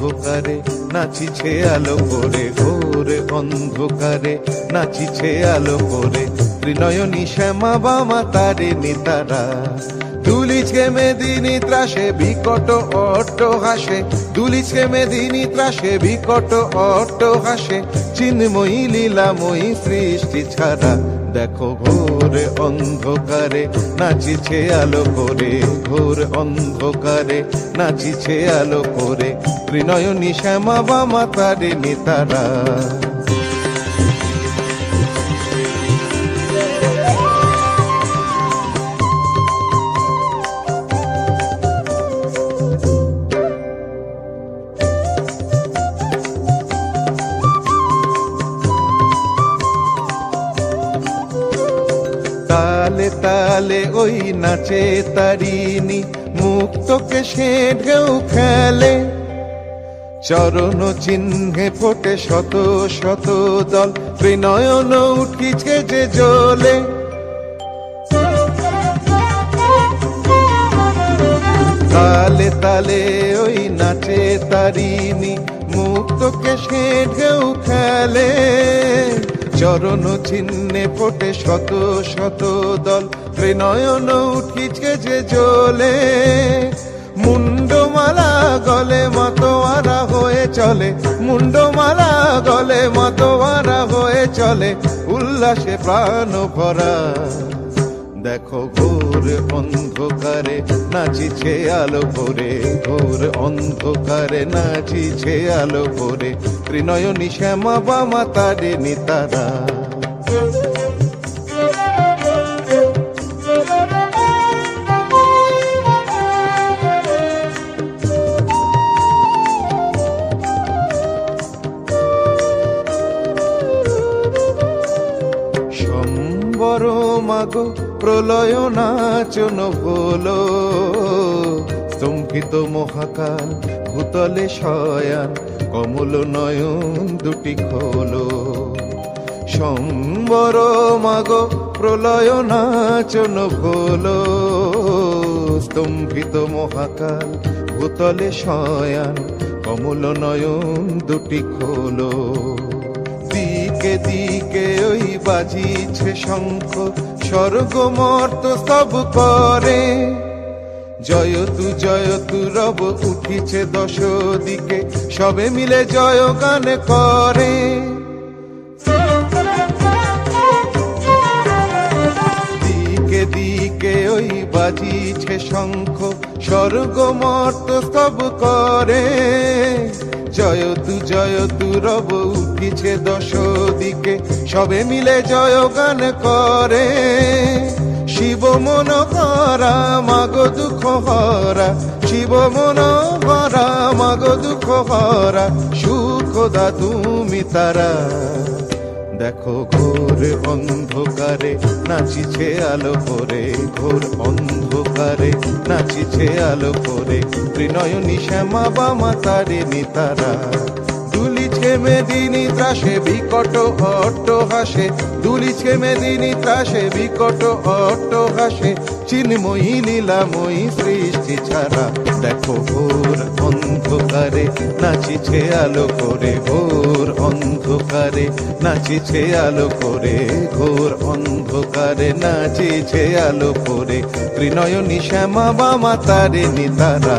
অন্ধকারে নাচিছে আলো করে, ঘোর অন্ধকারে নাচিছে আলো করে। ত্রিনয়নী শ্যামা বামা তারিণী তারা, দুলিছে মেদিনী ত্রাসে বিকট অট্ট হাসে, দুলিছে মেদিনী ত্রাসে বিকট অট্ট হাসে। চিন্ময়ী লীলাময়ী সৃষ্টি ছাড়া, দেখো ঘোর অন্ধকারে নাচিছে আলো করে, ঘোর অন্ধকারে নাচিছে আলো করে। ত্রিনয়নী শ্যামা বামা তারিণী তারা। তালে তালে ওই নাচে তারিণী, মুক্তকে সে ঢেউ খেলে। চরণ চিহ্নে ফোটে শত শত দল, ত্রিনয়ন উঠিছে যে জ্বলে। তালে তালে ওই নাচে তারিণী, মুক্তকে সে ঢেউ খেলে। চরণ চিহ্নে ফোটে শত শত দল, ত্রিনয়ন উঠিছে যে জ্বলে। মুন্ডমালা গলে মাতোয়ারা হয়ে চলে, মুন্ডমালা গলে মাতোয়ারা হয়ে চলে। উল্লাসে প্রাণ ভরা, দেখো ঘোর অন্ধকারে নাচিছে আলো করে, ঘোর অন্ধকারে নাচিছে আলো করে। ত্রিনয়নী শ্যামা বামা তারিণী তারা। সম্বর মাগো প্রলয় নাচন হলো, স্তম্ভিত মহাকাল ভূতলে শয়ান, কমল নয়ন দুটি খোলো। সম্বর মাগো প্রলয় নাচন হলো, স্তম্ভিত মহাকাল ভূতলে শয়ান, কমল নয়ন দুটি খোলো। দিকে দিকে ওই বাজিছে শঙ্খ, স্বর্গ মর্ত সব করে। জয়তু রব উঠিছে দশ দিকে, সবে মিলে জয় গান করে। দিকে দিকে ওই বাজিছে শঙ্খ, স্বর্গ মর্ত সব করে। জয়তু রব উঠিছে দশ দিকে, সবে মিলে জয় গান করে। শিব মন হরা মাগো দুঃখ হরা, শিব মন হরা মাগো দুঃখ হরা। সুখদা তুমি তারা, দেখো ঘোর অন্ধকারে নাচিছে আলো করে, ঘোর অন্ধকারে নাচিছে আলো করে। ত্রিনয়নী শ্যামা বামা তারিণী তারা, দুলিছে মেদিনী ত্রাসে বিকট অট্ট হাসে, দুলিছে মেদিনী ত্রাসে বিকট অট্ট হাসে। চিন্ময়ী লীলাময়ী সৃষ্টি ছাড়া, দেখো ঘোর অন্ধকারে নাচিছে আলো করে, ঘোর অন্ধকারে নাচিছে আলো করে, ঘোর অন্ধকারে নাচিছে আলো করে। ত্রিনয়নী শ্যামা বামা তারিণী তারা।